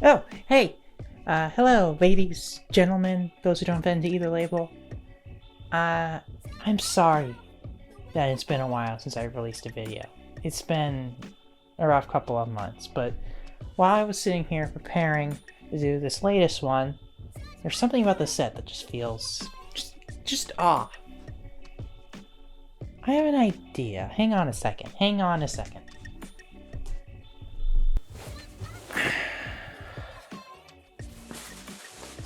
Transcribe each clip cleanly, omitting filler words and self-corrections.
Oh, hey! Hello, ladies, gentlemen, those who don't fit into either label. I'm sorry that it's been a while since I released a video. It's been a rough couple of months, but while I was sitting here preparing to do this latest one, there's something about the set that just feels just off. I have an idea. Hang on a second.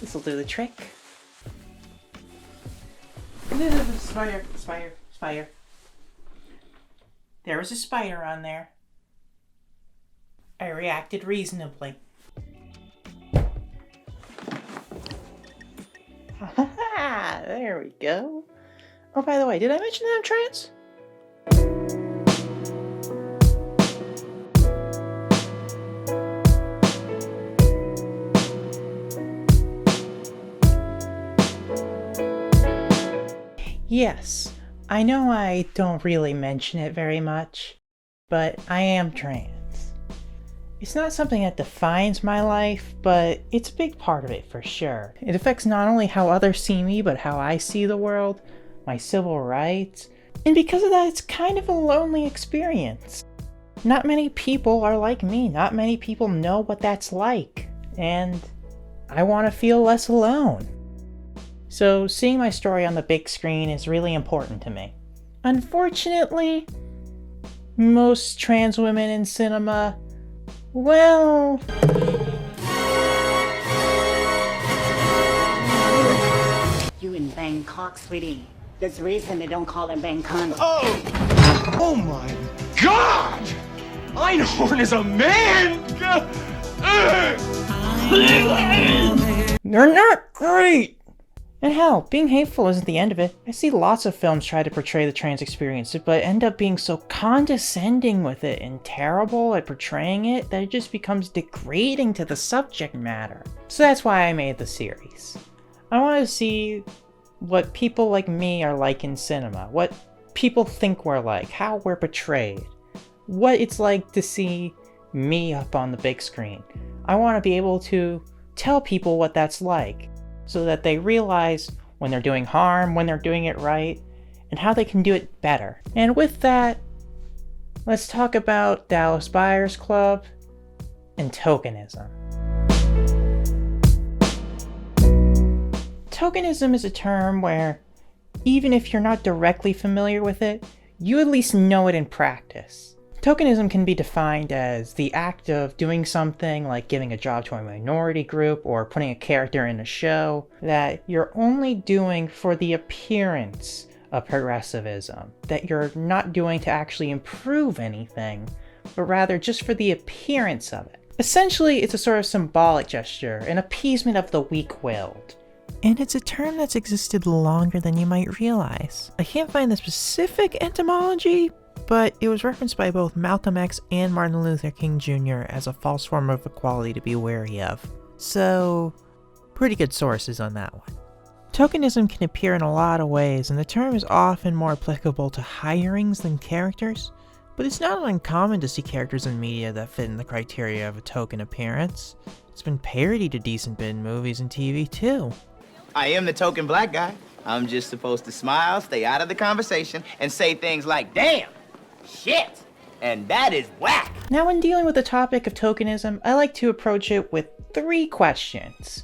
This'll do the trick. Spider. There was a spider on there. I reacted reasonably. There we go. Oh, by the way, did I mention that I'm trans? Yes, I know I don't really mention it very much, but I am trans. It's not something that defines my life, but it's a big part of it for sure. It affects not only how others see me, but how I see the world, my civil rights, and because of that, it's kind of a lonely experience. Not many people are like me, not many people know what that's like, and I want to feel less alone. So seeing my story on the big screen is really important to me. Unfortunately, most trans women in cinema, well... You in Bangkok, sweetie. There's a reason they don't call it Bangkok. Oh my God! Einhorn is a man! They're not great! And hell, being hateful isn't the end of it. I see lots of films try to portray the trans experience, but end up being so condescending with it and terrible at portraying it that it just becomes degrading to the subject matter. So that's why I made the series. I want to see what people like me are like in cinema, what people think we're like, how we're portrayed, what it's like to see me up on the big screen. I want to be able to tell people what that's like, so that they realize when they're doing harm, when they're doing it right, and how they can do it better. And with that, let's talk about Dallas Buyers Club and tokenism. Tokenism is a term where, even if you're not directly familiar with it, you at least know it in practice. Tokenism can be defined as the act of doing something like giving a job to a minority group or putting a character in a show that you're only doing for the appearance of progressivism, that you're not doing to actually improve anything, but rather just for the appearance of it. Essentially, it's a sort of symbolic gesture, an appeasement of the weak-willed. And it's a term that's existed longer than you might realize. I can't find the specific etymology, but it was referenced by both Malcolm X and Martin Luther King Jr. as a false form of equality to be wary of. So, pretty good sources on that one. Tokenism can appear in a lot of ways, and the term is often more applicable to hirings than characters, but it's not uncommon to see characters in media that fit in the criteria of a token appearance. It's been parodied to decent bit in movies and TV too. I am the token black guy. I'm just supposed to smile, stay out of the conversation, and say things like, damn, shit, and that is whack. Now, when dealing with the topic of tokenism, I like to approach it with 3 questions.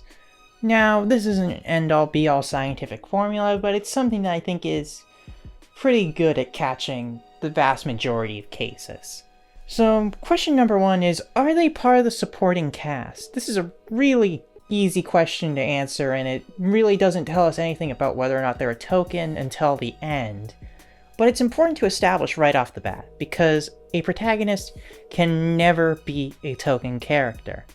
Now, this isn't an end-all be-all scientific formula, but it's something that I think is pretty good at catching the vast majority of cases. So, question number 1 is, are they part of the supporting cast? This is a really easy question to answer, and it really doesn't tell us anything about whether or not they're a token until the end. But it's important to establish right off the bat, because a protagonist can never be a token character.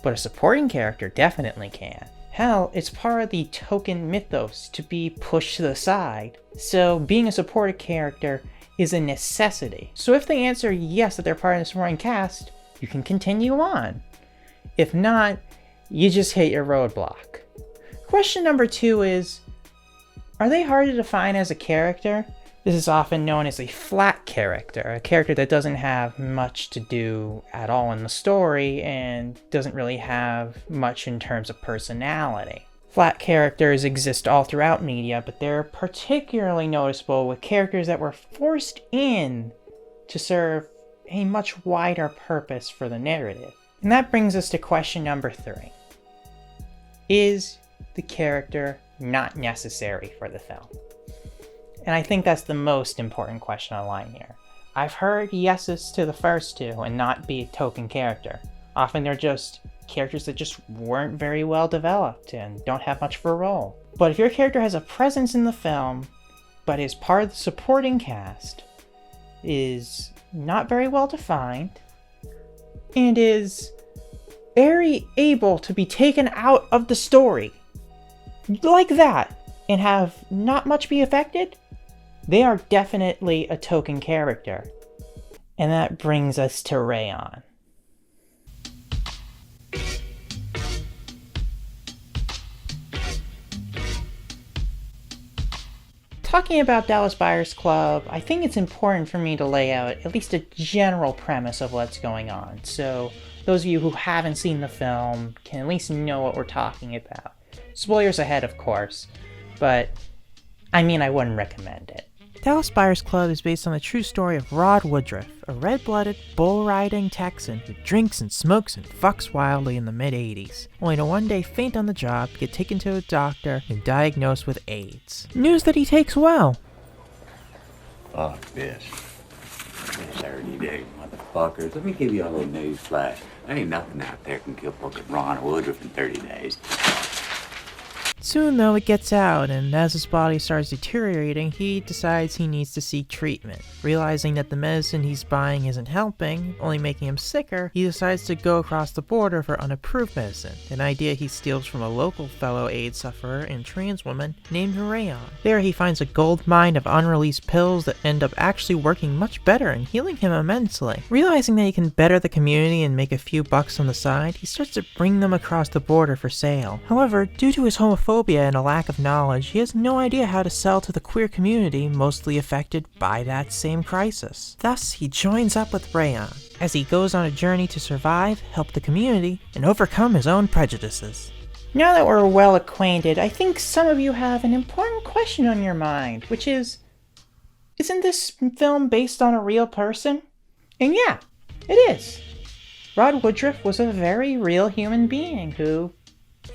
But a supporting character definitely can. Hell, it's part of the token mythos to be pushed to the side, so being a supporting character is a necessity. So if they answer yes that they're part of the supporting cast, you can continue on. If not, you just hit your roadblock. Question number 2 is, are they hard to define as a character? This is often known as a flat character, a character that doesn't have much to do at all in the story and doesn't really have much in terms of personality. Flat characters exist all throughout media, but they're particularly noticeable with characters that were forced in to serve a much wider purpose for the narrative. And that brings us to question number 3. Is the character not necessary for the film? And I think that's the most important question online here. I've heard yeses to the first 2 and not be a token character. Often they're just characters that just weren't very well developed and don't have much of a role. But if your character has a presence in the film, but is part of the supporting cast, is not very well defined, and is very able to be taken out of the story, like that, and have not much be affected, they are definitely a token character. And that brings us to Rayon. Talking about Dallas Buyers Club, I think it's important for me to lay out at least a general premise of what's going on, so those of you who haven't seen the film can at least know what we're talking about. Spoilers ahead, of course, but I wouldn't recommend it. Dallas Buyers Club is based on the true story of Rod Woodruff, a red-blooded, bull-riding Texan who drinks and smokes and fucks wildly in the mid-80s, only to one day faint on the job, get taken to a doctor, and diagnosed with AIDS. News that he takes well. Fuck this. 30 days, motherfuckers. Let me give you a little news flash. There ain't nothing out there can kill fucking Ron Woodruff in 30 days. Soon, though, it gets out, and as his body starts deteriorating, he decides he needs to seek treatment. Realizing that the medicine he's buying isn't helping, only making him sicker, he decides to go across the border for unapproved medicine, an idea he steals from a local fellow AIDS sufferer and trans woman named Rayon. There he finds a gold mine of unreleased pills that end up actually working much better and healing him immensely. Realizing that he can better the community and make a few bucks on the side, he starts to bring them across the border for sale. However, due to his homophobia and a lack of knowledge, he has no idea how to sell to the queer community mostly affected by that same crisis. Thus, he joins up with Rayon as he goes on a journey to survive, help the community, and overcome his own prejudices. Now that we're well acquainted, I think some of you have an important question on your mind, which is, isn't this film based on a real person? And yeah, it is. Rod Woodruff was a very real human being who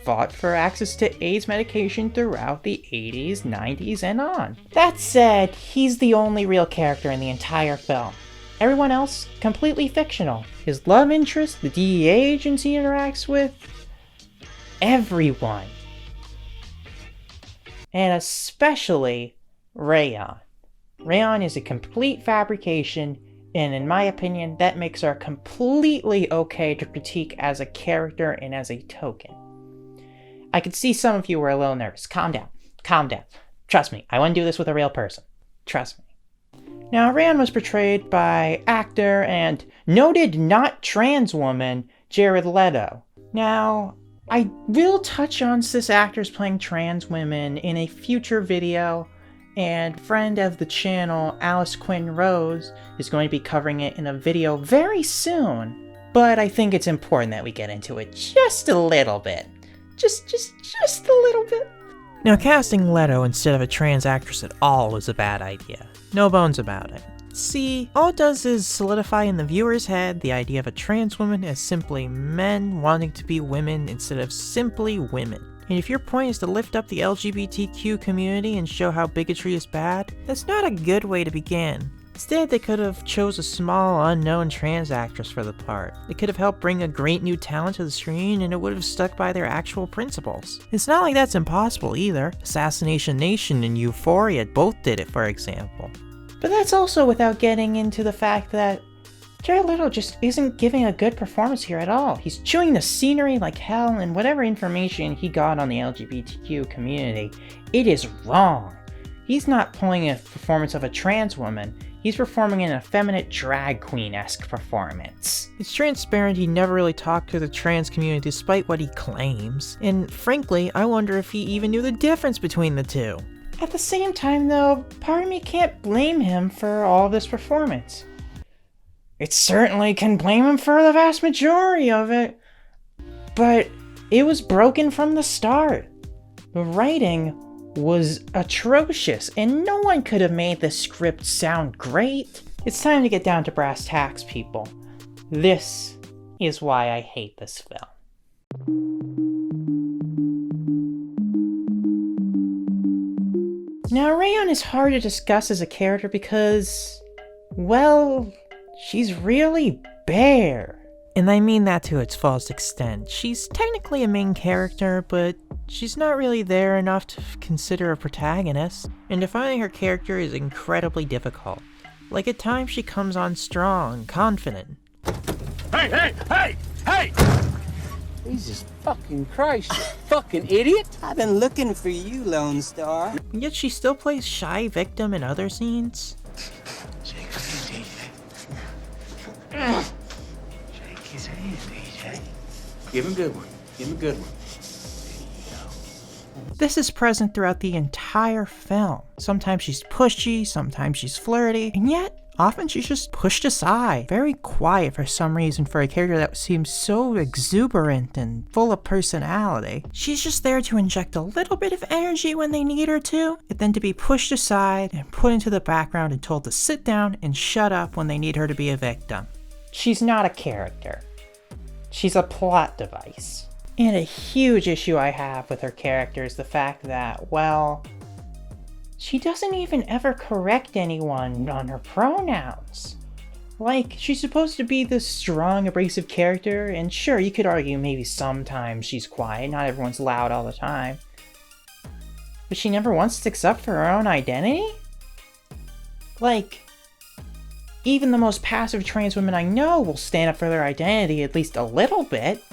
fought for access to AIDS medication throughout the 80s, 90s, and on. That said, he's the only real character in the entire film. Everyone else, completely fictional. His love interest, the DEA agents he interacts with, everyone. And especially Rayon. Rayon is a complete fabrication, and in my opinion, that makes her completely okay to critique as a character and as a token. I could see some of you were a little nervous. Calm down. Calm down. Trust me, I wouldn't do this with a real person. Trust me. Now, Rayon was portrayed by actor and noted not trans woman Jared Leto. Now, I will touch on cis actors playing trans women in a future video, and friend of the channel, Alice Quinn Rose, is going to be covering it in a video very soon. But I think it's important that we get into it just a little bit. Just a little bit. Now, casting Leto instead of a trans actress at all was a bad idea. No bones about it. See, all it does is solidify in the viewer's head the idea of a trans woman as simply men wanting to be women instead of simply women. And if your point is to lift up the LGBTQ community and show how bigotry is bad, that's not a good way to begin. Instead, they could have chose a small, unknown trans actress for the part. They could have helped bring a great new talent to the screen, and it would have stuck by their actual principles. It's not like that's impossible either. Assassination Nation and Euphoria both did it, for example. But that's also without getting into the fact that Jared Leto just isn't giving a good performance here at all. He's chewing the scenery like hell, and whatever information he got on the LGBTQ community, it is wrong. He's not pulling a performance of a trans woman. He's performing an effeminate drag queen-esque performance. It's transparent he never really talked to the trans community despite what he claims, and frankly, I wonder if he even knew the difference between the two. At the same time though, part of me can't blame him for all this performance. It certainly can blame him for the vast majority of it, but it was broken from the start. The writing was atrocious, and no one could have made the script sound great. It's time to get down to brass tacks, people. This is why I hate this film. Now, Rayon is hard to discuss as a character because, well, she's really bare. And I mean that to its fullest extent. She's technically a main character, but she's not really there enough to consider a protagonist. And defining her character is incredibly difficult. Like, at times she comes on strong, confident. Hey! Jesus fucking Christ, you fucking idiot! I've been looking for you, Lone Star. And yet she still plays shy victim in other scenes. Shake his hand, DJ. Give him a good one. Give him a good one. This is present throughout the entire film. Sometimes she's pushy, sometimes she's flirty, and yet often she's just pushed aside. Very quiet for some reason for a character that seems so exuberant and full of personality. She's just there to inject a little bit of energy when they need her to, and then to be pushed aside and put into the background and told to sit down and shut up when they need her to be a victim. She's not a character. She's a plot device. And a huge issue I have with her character is the fact that, well, she doesn't even ever correct anyone on her pronouns. Like, she's supposed to be this strong, abrasive character, and sure, you could argue maybe sometimes she's quiet, not everyone's loud all the time. But she never once sticks up for her own identity? Like, even the most passive trans women I know will stand up for their identity at least a little bit.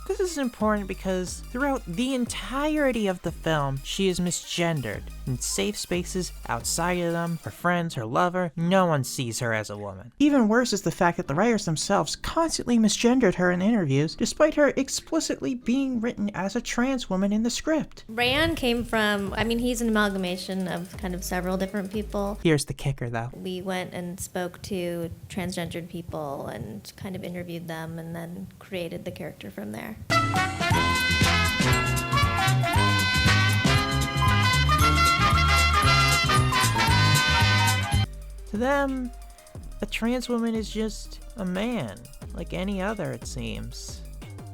This is important because throughout the entirety of the film, she is misgendered. In safe spaces, outside of them, her friends, her lover, no one sees her as a woman. Even worse is the fact that the writers themselves constantly misgendered her in interviews, despite her explicitly being written as a trans woman in the script. Rayon came from, he's an amalgamation of kind of several different people. Here's the kicker though. We went and spoke to transgendered people and kind of interviewed them and then created the character from there. To them, a trans woman is just a man, like any other it seems.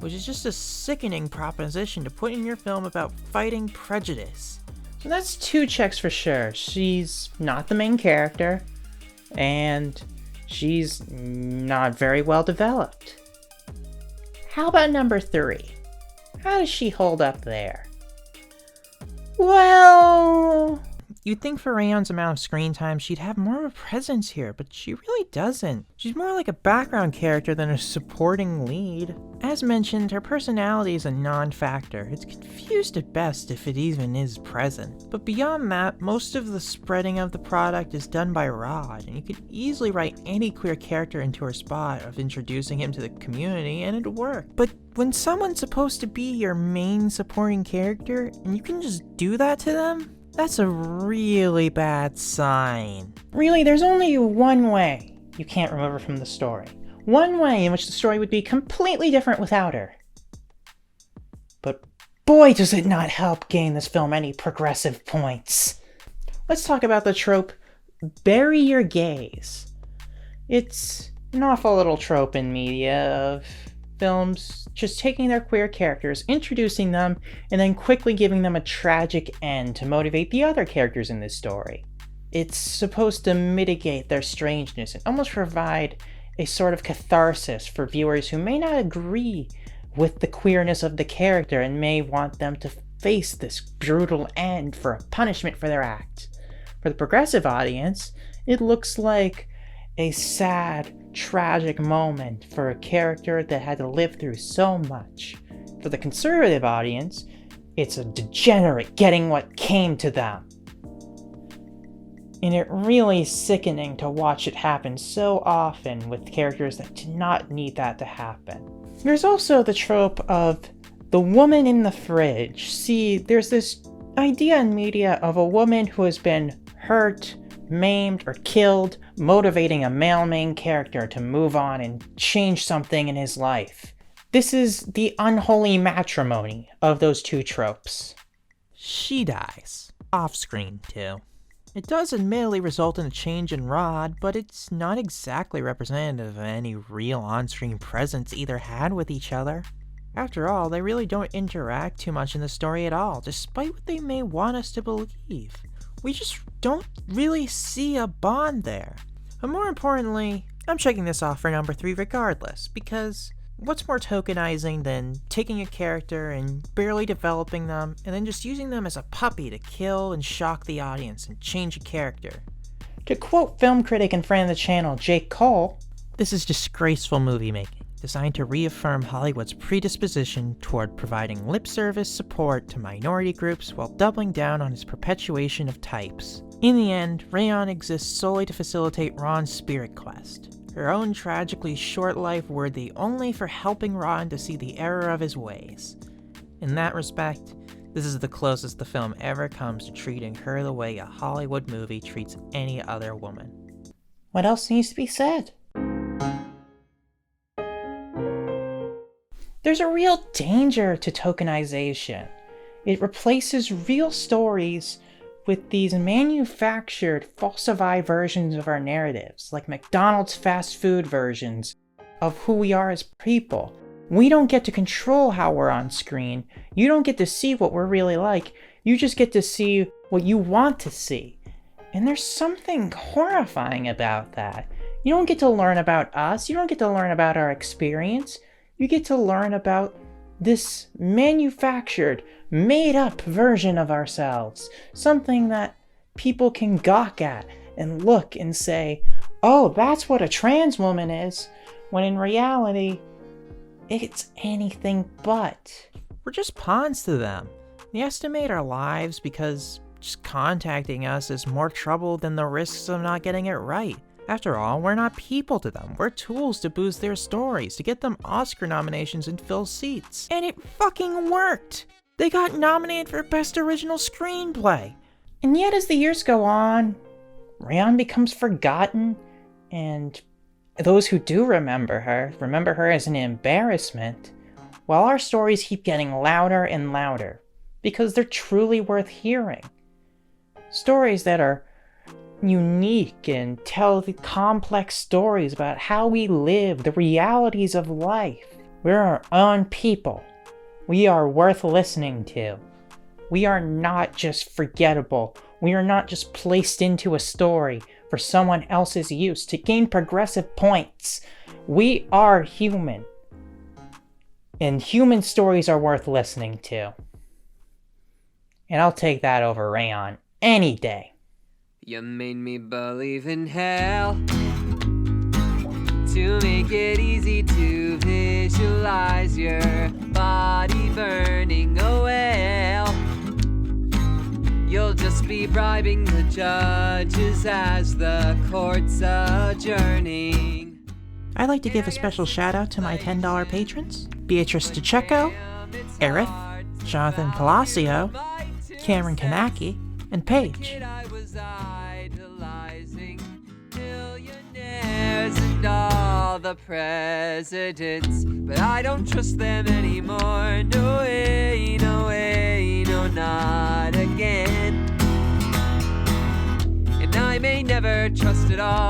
Which is just a sickening proposition to put in your film about fighting prejudice. So that's two checks for sure. She's not the main character, and she's not very well developed. How about number 3? How does she hold up there? Well, you'd think for Rayon's amount of screen time, she'd have more of a presence here, but she really doesn't. She's more like a background character than a supporting lead. As mentioned, her personality is a non-factor. It's confused at best if it even is present. But beyond that, most of the spreading of the product is done by Rod, and you could easily write any queer character into her spot of introducing him to the community and it'd work. But when someone's supposed to be your main supporting character, and you can just do that to them, that's a really bad sign. Really, there's only one way you can't remove her from the story. One way in which the story would be completely different without her. But boy, does it not help gain this film any progressive points. Let's talk about the trope, bury your gays. It's an awful little trope in media of films just taking their queer characters, introducing them, and then quickly giving them a tragic end to motivate the other characters in this story. It's supposed to mitigate their strangeness and almost provide a sort of catharsis for viewers who may not agree with the queerness of the character and may want them to face this brutal end for a punishment for their acts. For the progressive audience, it looks like a sad, tragic moment for a character that had to live through so much. For the conservative audience, it's a degenerate getting what came to them. And it really is sickening to watch it happen so often with characters that do not need that to happen. There's also the trope of the woman in the fridge. See, there's this idea in media of a woman who has been hurt, maimed, or killed, motivating a male main character to move on and change something in his life. This is the unholy matrimony of those two tropes. She dies. Off-screen, too. It does admittedly result in a change in Rod, but it's not exactly representative of any real on-screen presence either had with each other. After all, they really don't interact too much in the story at all, despite what they may want us to believe. We just don't really see a bond there. But more importantly, I'm checking this off for number 3 regardless, because what's more tokenizing than taking a character and barely developing them, and then just using them as a puppy to kill and shock the audience and change a character? To quote film critic and friend of the channel Jake Cole, "This is disgraceful movie making, designed to reaffirm Hollywood's predisposition toward providing lip service support to minority groups while doubling down on its perpetuation of types. In the end, Rayon exists solely to facilitate Ron's spirit quest, her own tragically short life worthy only for helping Ron to see the error of his ways. In that respect, this is the closest the film ever comes to treating her the way a Hollywood movie treats any other woman." What else needs to be said? There's a real danger to tokenization. It replaces real stories with these manufactured, falsified versions of our narratives, like McDonald's fast food versions of who we are as people. We don't get to control how we're on screen. You don't get to see what we're really like. You just get to see what you want to see. And there's something horrifying about that. You don't get to learn about us. You don't get to learn about our experience. You get to learn about this manufactured, made-up version of ourselves. Something that people can gawk at and look and say, "Oh, that's what a trans woman is," when in reality, it's anything but. We're just pawns to them. They estimate our lives because just contacting us is more trouble than the risks of not getting it right. After all, we're not people to them. We're tools to boost their stories, to get them Oscar nominations and fill seats. And it fucking worked! They got nominated for Best Original Screenplay. And yet as the years go on, Rayon becomes forgotten, and those who do remember her as an embarrassment, while our stories keep getting louder and louder, because they're truly worth hearing. Stories that are unique and tell the complex stories about how we live, the realities of life. We're our own people. We are worth listening to. We are not just forgettable. We are not just placed into a story for someone else's use to gain progressive points. We are human. And human stories are worth listening to. And I'll take that over Rayon any day. You made me believe in hell to make it easy to visualize your body burning a well. You'll just be bribing the judges as the court's adjourning. I'd like to give a special shout out to my $10 patrons: Beatrice DeCecco, Erith, Jonathan Palacio, Cameron Kanaki, and Paige. And all the presidents, but I don't trust them anymore. No way, no way, no, not again. And I may never trust at all.